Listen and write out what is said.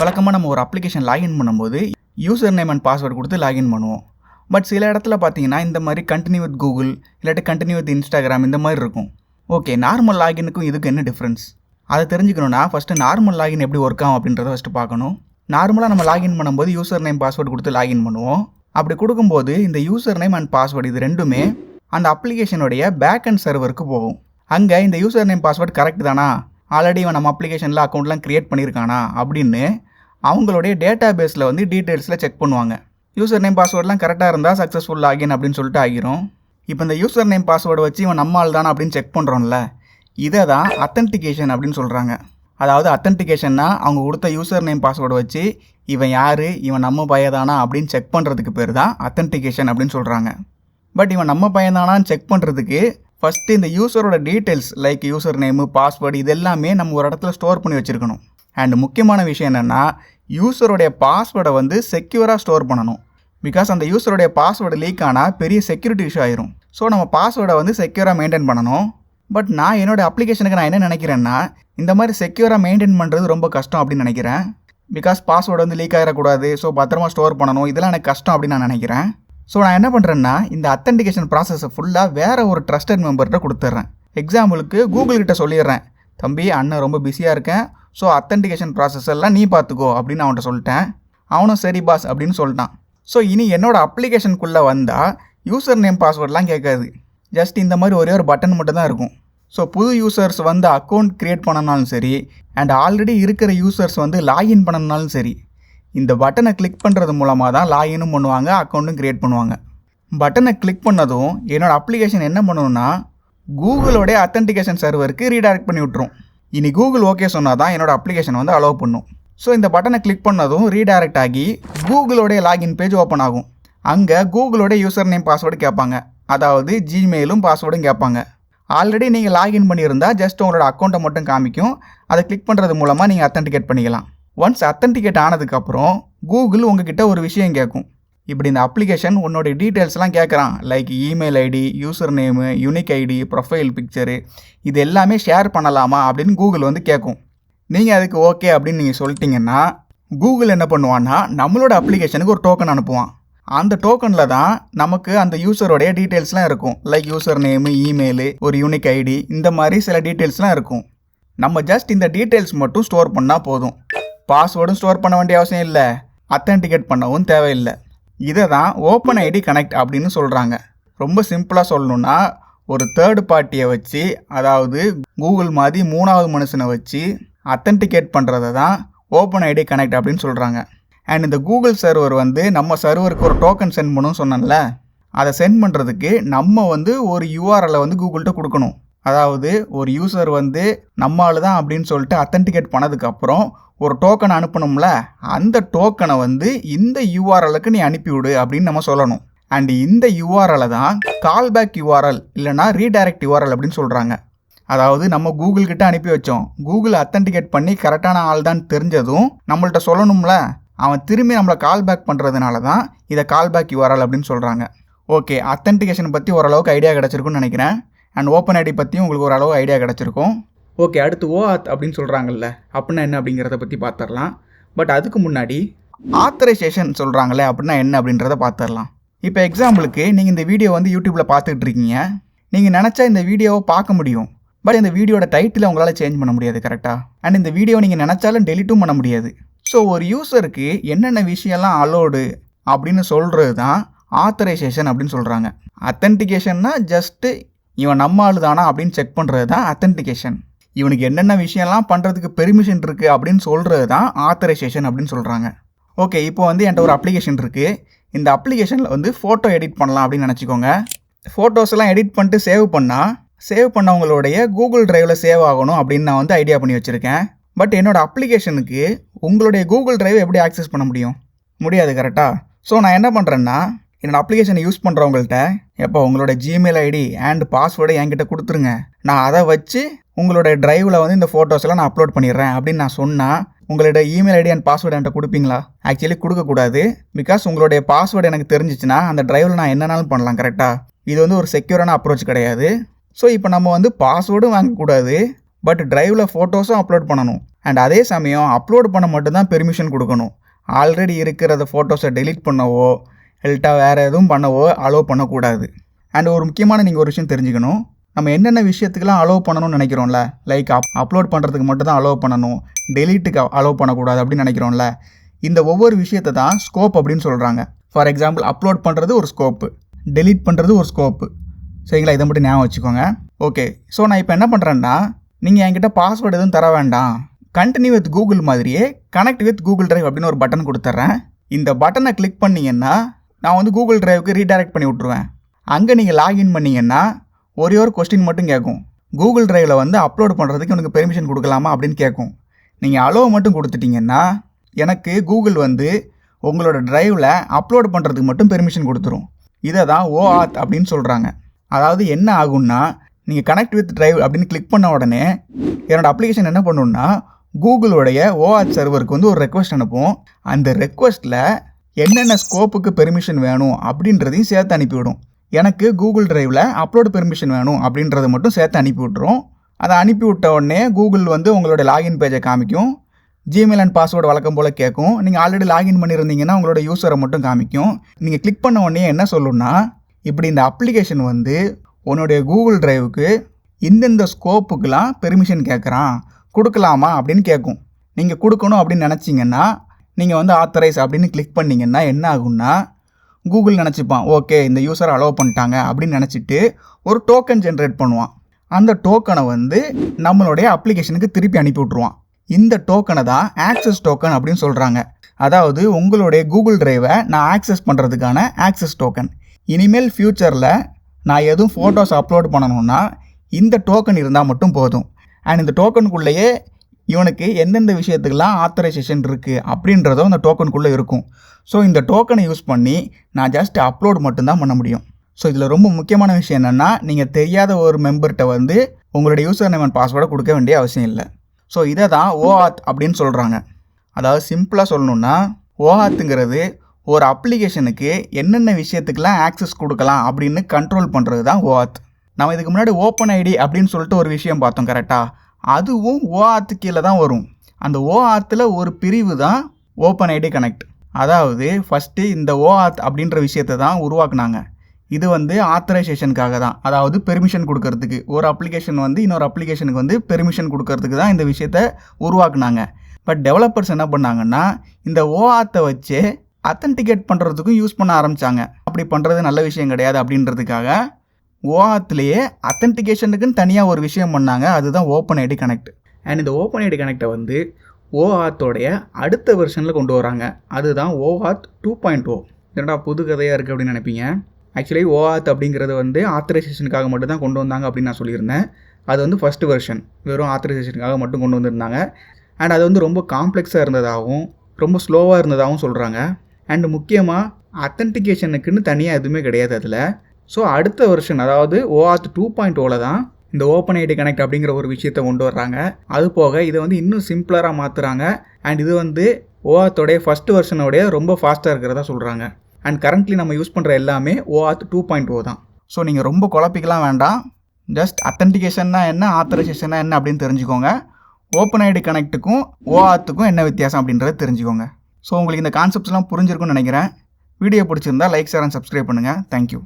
வழக்கமாக நம்ம ஒரு அப்ளிகேஷன் லாகின் பண்ணும்போது யூசர் நேம் அண்ட் பாஸ்வேர்டு கொடுத்து லாகின் பண்ணுவோம். பட் சில இடத்துல பார்த்தீங்கன்னா இந்த மாதிரி கண்டினியூ வித் கூகுள் இல்லாட்டி கண்டினியூ வித் இன்ஸ்டாகிராம் இந்த மாதிரி இருக்கும். ஓகே, நார்மல் லாகினுக்கும் இதுக்கு என்ன டிஃப்ரென்ஸ்? அதை தெரிஞ்சுக்கணுன்னா ஃபஸ்ட்டு நார்மல் லாகின் எப்படி ஒர்க் ஆகும் அப்படின்றத ஃபஸ்ட்டு பார்க்கணும். நார்மலாக நம்ம லாகின் பண்ணும்போது யூசர் நேம் பாஸ்வேர்டு கொடுத்து லாகின் பண்ணுவோம். அப்படி கொடுக்கும்போது இந்த யூசர் நேம் அண்ட் பாஸ்வேர்டு இது ரெண்டுமே அந்த அப்ளிகேஷனுடைய பேக் அண்ட் சர்வருக்கு போகும். அங்கே இந்த யூசர் நேம் பாஸ்வேர்டு கரெக்ட் தானா, ஆல்ரெடி இவன் நம்ம அப்ளிகேஷனில் அக்கௌண்ட்லாம் க்ரியேட் பண்ணியிருக்கானா அப்படின்னு அவங்களுடைய டேட்டா பேஸில் வந்து டீட்டெயில்ஸில் செக் பண்ணுவாங்க. யூசர் நேம் பாஸ்வேர்டெலாம் கரெக்டாக இருந்தால் சக்ஸஸ்ஃபுல் லாகின் அப்படின்னு சொல்லிட்டு ஆகிரும். இப்போ இந்த யூசர் நேம் பாஸ்வேர்டு வச்சு இவன் நம்ம ஆள் தானே அப்படின்னு செக் பண்ணுறோம்ல, இதை தான் அத்தன்டிகேஷன் அப்படின்னு சொல்கிறாங்க. அதாவது அத்தன்டிகேஷன்னா அவங்க கொடுத்த யூசர் நேம் பாஸ்வேர்டு வச்சு இவன் யார், இவன் நம்ம பையதானா அப்படின்னு செக் பண்ணுறதுக்கு பேர் தான் அத்தன்டிகேஷன் அப்படின்னு சொல்கிறாங்க. பட் இவன் நம்ம பையன்தானான்னு செக் பண்ணுறதுக்கு ஃபஸ்ட்டு இந்த யூசரோட details like user name password இது எல்லாமே நம்ம ஒரு இடத்துல ஸ்டோர் பண்ணி வச்சுருக்கணும். அண்ட் முக்கியமான விஷயம் என்னென்னா யூசருடைய பாஸ்வேர்டை வந்து செக்யூராக ஸ்டோர் பண்ணணும். பிகாஸ் அந்த யூசருடைய பாஸ்வேர்டு லீக் ஆனால் பெரிய செக்யூரிட்டி இஷ்யூ ஆயிரும். ஸோ நம்ம பாஸ்வேர்டை வந்து செக்யூராக மெயின்டைன் பண்ணணும். பட் நான் என்னோடய அப்ளிகேஷனுக்கு நான் என்ன நினைக்கிறேன்னா இந்த மாதிரி செக்யூராக மெயின்டைன் பண்ணுறது ரொம்ப கஷ்டம் அப்படின்னு நினைக்கிறேன். பிகாஸ் பாஸ்வேர்டு வந்து லீக் ஆகிடக்கூடாது, ஸோ பத்திரமா ஸ்டோர் பண்ணணும், இதெல்லாம் எனக்கு கஷ்டம் அப்படின்னு நான் நினைக்கிறேன். ஸோ நான் என்ன பண்ணுறேன்னா இந்த அத்தன்டிகேஷன் ப்ராசஸை ஃபுல்லாக வேறு ஒரு ட்ரஸ்டட் மெம்பர்கிட்ட கொடுத்துட்றேன். எக்ஸாம்பிளுக்கு கூகுள்கிட்ட சொல்லிடுறேன், தம்பி அண்ணன் ரொம்ப பிஸியாக இருக்கேன், ஸோ அத்தன்டிகேஷன் ப்ராசஸ் எல்லாம் நீ பார்த்துக்கோ அப்படின்னு அவன்கிட்ட சொல்லிட்டேன். அவனும் சரி பாஸ் அப்படின்னு சொல்லிட்டான். ஸோ இனி என்னோடய அப்ளிகேஷனுக்குள்ளே வந்தால் யூசர் நேம் பாஸ்வேர்டெலாம் கேட்காது. ஜஸ்ட் இந்த மாதிரி ஒரே ஒரு பட்டன் மட்டும் தான் இருக்கும். ஸோ புது யூசர்ஸ் வந்து அக்கௌண்ட் க்ரியேட் பண்ணனாலும் சரி அண்ட் ஆல்ரெடி இருக்கிற யூசர்ஸ் வந்து லாகின் பண்ணனாலும் சரி இந்த பட்டனை கிளிக் பண்ணுறது மூலமாக தான் லாகினும் பண்ணுவாங்க, அக்கௌண்ட்டும் க்ரியேட் பண்ணுவாங்க. பட்டனை கிளிக் பண்ணதும் என்னோடய அப்ளிகேஷன் என்ன பண்ணணும்னா கூகுளோடைய அத்தன்டிகேஷன் சர்வருக்கு ரீடைரக்ட் பண்ணி விட்டுரும். இனி கூகுள் ஓகே சொன்னால் தான் என்னோடய அப்ளிகேஷன் வந்து அலோவ் பண்ணும். ஸோ இந்த பட்டனை கிளிக் பண்ணதும் ரீடைரக்ட் ஆகி கூகுளோடைய லாகின் பேஜ் ஓப்பன் ஆகும். அங்கே கூகுளோடைய யூசர் நேம் பாஸ்வேர்டு கேட்பாங்க, அதாவது ஜிமெயிலும் பாஸ்வேர்டும் கேட்பாங்க. ஆல்ரெடி நீங்கள் லாகின் பண்ணியிருந்தால் ஜஸ்ட் உங்களோட அக்கௌண்ட்டை மட்டும் காமிக்கும். அதை கிளிக் பண்ணுறது மூலமாக நீங்கள் அத்தன்டிகேட் பண்ணிக்கலாம். ஒன்ஸ் அத்தன்டிகேட் ஆனதுக்கப்புறம் கூகுள் உங்ககிட்ட ஒரு விஷயம் கேட்கும். இப்படி இந்த அப்ளிகேஷன் உன்னோடைய டீட்டெயில்ஸ்லாம் கேட்குறான், like email ID, user name, unique ID, profile picture, இது எல்லாமே ஷேர் பண்ணலாமா அப்படின்னு கூகுள் வந்து கேட்கும். நீங்கள் அதுக்கு ஓகே அப்படின்னு நீங்கள் சொல்லிட்டீங்கன்னா கூகுள் என்ன பண்ணுவான்னா நம்மளோட அப்ளிகேஷனுக்கு ஒரு டோக்கன் அனுப்புவான். அந்த டோக்கனில் தான் நமக்கு அந்த யூசரோடைய டீட்டெயில்ஸ்லாம் இருக்கும், லைக் யூசர் நேமு, இமெயிலு, ஒரு யூனிக் ஐடி, இந்த மாதிரி சில டீட்டெயில்ஸ்லாம் இருக்கும். நம்ம ஜஸ்ட் இந்த டீட்டெயில்ஸ் மட்டும் ஸ்டோர் பண்ணால் போதும். பாஸ்வேர்டும் ஸ்டோர் பண்ண வேண்டிய அவசியம் இல்லை, அத்தன்டிகேட் பண்ணவும் தேவையில்லை. இதை தான் ஓப்பன் ஐடி கனெக்ட் அப்படின்னு சொல்கிறாங்க. ரொம்ப சிம்பிளாக சொல்லணுன்னா ஒரு தேர்ட் பார்ட்டியை வச்சு, அதாவது கூகுள் மாதிரி மூணாவது மனுஷனை வச்சு அத்தன்டிகேட் பண்ணுறதை தான் ஓப்பன் ஐடி கனெக்ட் அப்படின்னு சொல்கிறாங்க. அண்ட் இந்த கூகுள் சர்வர் வந்து நம்ம சர்வருக்கு ஒரு டோக்கன் சென்ட் பண்ணணும்னு சொன்னேன்ல, அதை சென்ட் பண்ணுறதுக்கு நம்ம வந்து ஒரு யூஆர்எல்லை வந்து கூகுள்கிட்ட கொடுக்கணும். அதாவது ஒரு யூசர் வந்து நம்மால் தான் அப்படின்னு சொல்லிட்டு அத்தன்டிகேட் பண்ணதுக்கப்புறம் ஒரு டோக்கன் அனுப்பணும்ல, அந்த டோக்கனை வந்து இந்த யூஆர்எலுக்கு நீ அனுப்பிவிடு அப்படின்னு நம்ம சொல்லணும். அண்ட் இந்த யூஆர்எலை தான் கால்பேக் யூஆர்எல் இல்லைனா ரீடைரக்ட் யூஆர்எல் அப்படின்னு சொல்கிறாங்க. அதாவது நம்ம கூகுள்கிட்ட அனுப்பி வச்சோம், கூகுள் அத்தன்டிகேட் பண்ணி கரெக்டான ஆள் தான் தெரிஞ்சதும் நம்மள்ட்ட சொல்லணும்ல, அவன் திரும்பி நம்மளை கால்பேக் பண்ணுறதுனால தான் இதை கால்பேக் யூஆர்எல் அப்படின்னு சொல்கிறாங்க. ஓகே, அத்தன்டிகேஷன் பற்றி ஓரளவுக்கு ஐடியா கிடச்சிருக்குன்னு நினைக்கிறேன். அண்ட் ஓப்பன் ஐடி பற்றியும் உங்களுக்கு ஓரளவு ஐடியா கிடச்சிருக்கும். ஓகே, அடுத்து OAuth அப்படின்னு சொல்கிறாங்கல்ல, அப்படின்னா என்ன அப்படிங்கிறத பற்றி பார்த்துடலாம். பட் அதுக்கு முன்னாடி ஆத்தரைசேஷன் சொல்கிறாங்களே அப்படின்னா என்ன அப்படின்றத பார்த்துடலாம். இப்போ எக்ஸாம்பிளுக்கு நீங்கள் இந்த வீடியோ வந்து யூடியூப்பில் பார்த்துக்கிட்டு இருக்கீங்க. நீங்கள் நினச்சா இந்த வீடியோவை பார்க்க முடியும், பட் இந்த வீடியோட டைட்டில் உங்களால் சேஞ்ச் பண்ண முடியாது கரெக்டாக. அண்ட் இந்த வீடியோ நீங்கள் நினச்சாலும் டெலிட்டும் பண்ண முடியாது. ஸோ ஒரு யூசருக்கு என்னென்ன விஷயம்லாம் அலோடு அப்படின்னு சொல்கிறது தான் ஆத்தரைசேஷன் அப்படின்னு சொல்கிறாங்க. அத்தன்டிகேஷன்னா ஜஸ்ட்டு இவன் நம்ம ஆளு தானா அப்படின்னு செக் பண்ணுறது தான் அத்தன்டிகேஷன். இவனுக்கு என்னென்ன விஷயம்லாம் பண்ணுறதுக்கு பெர்மிஷன் இருக்குது அப்படின்னு சொல்கிறது தான் ஆத்தரைசேஷன் அப்படின்னு சொல்கிறாங்க. ஓகே, இப்போ வந்து என்கிட்ட ஒரு அப்ளிகேஷன் இருக்குது. இந்த அப்ளிகேஷனில் வந்து ஃபோட்டோ எடிட் பண்ணலாம் அப்படின்னு நினச்சிக்கோங்க. ஃபோட்டோஸ் எல்லாம் எடிட் பண்ணிட்டு சேவ் பண்ணவங்களுடைய கூகுள் டிரைவில் சேவ் ஆகணும் அப்படின்னு நான் வந்து ஐடியா பண்ணி வச்சுருக்கேன். பட் என்னோடய அப்ளிகேஷனுக்கு உங்களுடைய கூகுள் டிரைவை எப்படி ஆக்சஸ் பண்ண முடியாது கரெக்டாக. ஸோ நான் என்ன பண்ணுறேன்னா என்னோடய அப்ளிகேஷனை யூஸ் பண்ணுறவங்கள்ட்ட எப்போ உங்களோட ஜிமெயில் ஐடி அண்ட் பாஸ்வேர்டை என்கிட்ட கொடுத்துருங்க, நான் அதை வச்சு உங்களோட டிரைவில் வந்து இந்த ஃபோட்டோஸ் எல்லாம் நான் அப்லோட் பண்ணிடுறேன் அப்படின்னு நான் சொன்னால் உங்களோட இமெயில் ஐடி அண்ட் பாஸ்வேர்டு என்கிட்ட கொடுப்பீங்களா? ஆக்சுவலி கொடுக்கக்கூடாது. பிகாஸ் உங்களுடைய பாஸ்வேர்டு எனக்கு தெரிஞ்சிச்சுன்னா அந்த டிரைவில் நான் என்னன்னாலும் பண்ணலாம் கரெக்டாக. இது வந்து ஒரு செக்யூரான அப்ரோச் கிடையாது. ஸோ இப்போ நம்ம வந்து பாஸ்வேர்டும் வாங்கக்கூடாது, பட் டிரைவில் ஃபோட்டோஸும் அப்லோட் பண்ணணும். அண்ட் அதே சமயம் அப்லோட் பண்ண மட்டும்தான் பெர்மிஷன் கொடுக்கணும். ஆல்ரெடி இருக்கிறத ஃபோட்டோஸை டெலீட் பண்ணவோ இல்லட்டா வேறு எதுவும் பண்ணவோ அலோவ் பண்ணக்கூடாது. அண்ட் ஒரு முக்கியமான நீங்கள் ஒரு விஷயம் தெரிஞ்சுக்கணும். நம்ம என்னென்ன விஷயத்துக்கெலாம் அலோவ் பண்ணணும்னு நினைக்கிறோம்ல, லைக் அப்லோட் பண்ணுறதுக்கு மட்டும் தான் அலோவ் பண்ணணும், டெலீட்டுக்கு அலோவ் பண்ணக்கூடாது அப்படின்னு நினைக்கிறோம்ல, இந்த ஒவ்வொரு விஷயத்தை தான் ஸ்கோப் அப்படின்னு சொல்கிறாங்க. ஃபார் எக்ஸாம்பிள் அப்லோட் பண்ணுறது ஒரு ஸ்கோப்பு, டெலீட் பண்ணுறது ஒரு ஸ்கோப்பு. சரிங்களா, இதை மட்டும் ஞாபகம் வச்சுக்கோங்க. ஓகே, ஸோ நான் இப்போ என்ன பண்ணுறேன்னா, நீங்கள் என்கிட்ட பாஸ்வேர்டு எதுவும் தர வேண்டாம், கண்டினியூ வித் கூகுள் மாதிரியே கனெக்ட் வித் கூகுள் டிரைவ் அப்படின்னு ஒரு பட்டன் கொடுத்துட்றேன். இந்த பட்டனை கிளிக் பண்ணிங்கன்னா நான் வந்து கூகுள் டிரைவுக்கு ரீடைரக்ட் பண்ணி விட்ருவேன். அங்கே நீங்கள் லாகின் பண்ணிங்கன்னா ஒரே ஒரு கொஸ்டின் மட்டும் கேட்கும். கூகுள் டிரைவில் வந்து அப்லோட் பண்ணுறதுக்கு எனக்கு பெர்மிஷன் கொடுக்கலாமா அப்படின்னு கேட்கும். நீங்கள் அலோவ் மட்டும் கொடுத்துட்டிங்கன்னா எனக்கு கூகுள் வந்து உங்களோட டிரைவில் அப்லோட் பண்ணுறதுக்கு மட்டும் பெர்மிஷன் கொடுத்துரும். இதை தான் OAuth அப்படின்னு சொல்கிறாங்க. அதாவது என்ன ஆகும்னா, நீங்கள் கனெக்ட் வித் டிரைவ் அப்படின்னு கிளிக் பண்ண உடனே என்னோடய அப்ளிகேஷன் என்ன பண்ணுன்னா கூகுளோடைய OAuth சர்வருக்கு வந்து ஒரு ரெக்வஸ்ட் அனுப்பும். அந்த ரெக்வஸ்ட்டில் என்னென்ன ஸ்கோப்புக்கு பெர்மிஷன் வேணும் அப்படின்றதையும் சேர்த்து அனுப்பிவிடும். எனக்கு கூகுள் டிரைவில் அப்லோடு பெர்மிஷன் வேணும் அப்படின்றத மட்டும் சேர்த்து அனுப்பி விட்ரும். அதை அனுப்பி விட்ட உடனே கூகுள் வந்து உங்களோட லாகின் பேஜை காமிக்கும். ஜிமெயில் அண்ட் பாஸ்வேர்டு வழக்கம் போல் கேட்கும். நீங்கள் ஆல்ரெடி லாகின் பண்ணியிருந்தீங்கன்னா உங்களோட யூஸரை மட்டும் காமிக்கும். நீங்கள் கிளிக் பண்ண உடனே என்ன சொல்லுன்னா, இப்படி இந்த அப்ளிகேஷன் வந்து உன்னுடைய கூகுள் டிரைவுக்கு இந்தந்த ஸ்கோப்புக்கெலாம் பெர்மிஷன் கேட்குறான், கொடுக்கலாமா அப்படின்னு கேட்கும். நீங்கள் கொடுக்கணும் அப்படின்னு நினச்சிங்கன்னா நீங்கள் வந்து ஆத்தரைஸ் அப்படின்னு கிளிக் பண்ணிங்கன்னா என்ன ஆகும்னா, கூகுள் நினச்சிப்பான், ஓகே இந்த யூஸரை அலோவ் பண்ணிட்டாங்க அப்படின்னு நினச்சிட்டு ஒரு டோக்கன் ஜென்ரேட் பண்ணுவான். அந்த டோக்கனை வந்து நம்மளுடைய அப்ளிகேஷனுக்கு திருப்பி அனுப்பி விட்ருவான். இந்த டோக்கனை தான் ஆக்சஸ் டோக்கன் அப்படின்னு சொல்கிறாங்க. அதாவது உங்களுடைய கூகுள் டிரைவை நான் ஆக்சஸ் பண்ணுறதுக்கான ஆக்சஸ் டோக்கன். இனிமேல் ஃப்யூச்சரில் நான் எதுவும் ஃபோட்டோஸ் அப்லோட் பண்ணணுன்னா இந்த டோக்கன் இருந்தால் மட்டும் போதும். அண்ட் இந்த டோக்கனுக்குள்ளேயே இவனுக்கு எந்தெந்த விஷயத்துக்கெல்லாம் ஆத்தரைசேஷன் இருக்குது அப்படின்றதும் அந்த டோக்கனுக்குள்ளே இருக்கும். ஸோ இந்த டோக்கனை யூஸ் பண்ணி நான் ஜஸ்ட் அப்லோட் மட்டும்தான் பண்ண முடியும். ஸோ இதில் ரொம்ப முக்கியமான விஷயம் என்னென்னா, நீங்கள் தெரியாத ஒரு மெம்பர்கிட்ட வந்து உங்களுடைய யூசர் நேம் அண்ட் பாஸ்வேர்டை கொடுக்க வேண்டிய அவசியம் இல்லை. ஸோ இதை தான் OAuth அப்படின்னு சொல்கிறாங்க. அதாவது சிம்பிளாக சொல்லணுன்னா, OAuthங்கிறது ஒரு அப்ளிகேஷனுக்கு என்னென்ன விஷயத்துக்கெல்லாம் ஆக்சஸ் கொடுக்கலாம் அப்படின்னு கண்ட்ரோல் பண்ணுறது தான் OAuth. நம்ம இதுக்கு முன்னாடி OpenID அப்படின்னு சொல்லிட்டு ஒரு விஷயம் பார்த்தோம் கரெக்டாக. அதுவும் OAuth கீழே தான் வரும். அந்த OAuthல ஒரு பிரிவு தான் OpenID கனெக்ட். அதாவது ஃபஸ்ட்டு இந்த OAuth அப்படின்ற விஷயத்தை தான் உருவாக்குனாங்க. இது வந்து ஆத்தரைசேஷனுக்காக தான், அதாவது பெர்மிஷன் கொடுக்கறதுக்கு. ஒரு அப்ளிகேஷன் வந்து இன்னொரு அப்ளிகேஷனுக்கு வந்து பெர்மிஷன் கொடுக்கறதுக்கு தான் இந்த விஷயத்தை உருவாக்குனாங்க. பட் டெவலப்பர்ஸ் என்ன பண்ணாங்கன்னா, இந்த OAuthஐ வச்சு அத்தன்டிகேட் பண்ணுறதுக்கும் யூஸ் பண்ண ஆரம்பித்தாங்க. அப்படி பண்ணுறது நல்ல விஷயம் கிடையாது அப்படின்றதுக்காக OAuthலேயே அத்தன்டிகேஷனுக்குன்னு தனியாக ஒரு விஷயம் பண்ணாங்க. அதுதான் OpenID கனெக்ட். அண்ட் இந்த OpenID கனெக்டை வந்து OAuthோடைய அடுத்த வெர்ஷனில் கொண்டு வராங்க. அதுதான் OAuth 2.0. என்னடா புது கதையாக இருக்குது அப்படின்னு நினைப்பீங்க. ஆக்சுவலி OAuth அப்படிங்கிறது வந்து ஆத்தரைசேஷனுக்காக மட்டும் தான் கொண்டு வந்தாங்க அப்படின்னு நான் சொல்லியிருந்தேன். அது வந்து ஃபஸ்ட்டு வெர்ஷன், வெறும் ஆத்தரைசேஷனுக்காக மட்டும் கொண்டு வந்திருந்தாங்க. அண்ட் அது வந்து ரொம்ப காம்ப்ளெக்ஸாக இருந்ததாகவும் ரொம்ப ஸ்லோவாக இருந்ததாகவும் சொல்கிறாங்க. அண்டு முக்கியமாக அத்தன்டிகேஷனுக்குன்னு தனியாக எதுவுமே கிடையாது அதில். ஸோ அடுத்த வெர்ஷன், அதாவது OAuth 2.0ல் தான் இந்த OpenID கனெக்ட் அப்படிங்கிற ஒரு விஷயத்தை கொண்டு வர்றாங்க. அது போக இதை வந்து இன்னும் சிம்பிளராக மாற்றுறாங்க. அண்ட் இது வந்து OAuthோடைய ஃபஸ்ட் வெர்ஷனோடைய ரொம்ப ஃபாஸ்ட்டாக இருக்கிறதா சொல்கிறாங்க. அண்ட் கரண்ட்லி நம்ம யூஸ் பண்ணுற எல்லாமே OAuth 2.0 தான். ஸோ நீங்கள் ரொம்ப குழப்பிக்கலாம் வேண்டாம். ஜஸ்ட் அத்தன்டிகேஷன்னா என்ன, ஆத்தரைசேஷன்னா என்ன அப்படின்னு தெரிஞ்சுக்கோங்க. OpenID கனெக்ட்டுக்கும் OAuthக்கும் என்ன வித்தியாசம் அப்படின்றத தெரிஞ்சுக்கோங்க. ஸோ உங்களுக்கு இந்த கான்செப்ட்ஸ்லாம் புரிஞ்சிருக்கும்னு நினைக்கிறேன். வீடியோ பிடிச்சிருந்தா லைக், ஷேர் அண்ட் சப்ஸ்கிரைப் பண்ணுங்கள். தேங்க்யூ.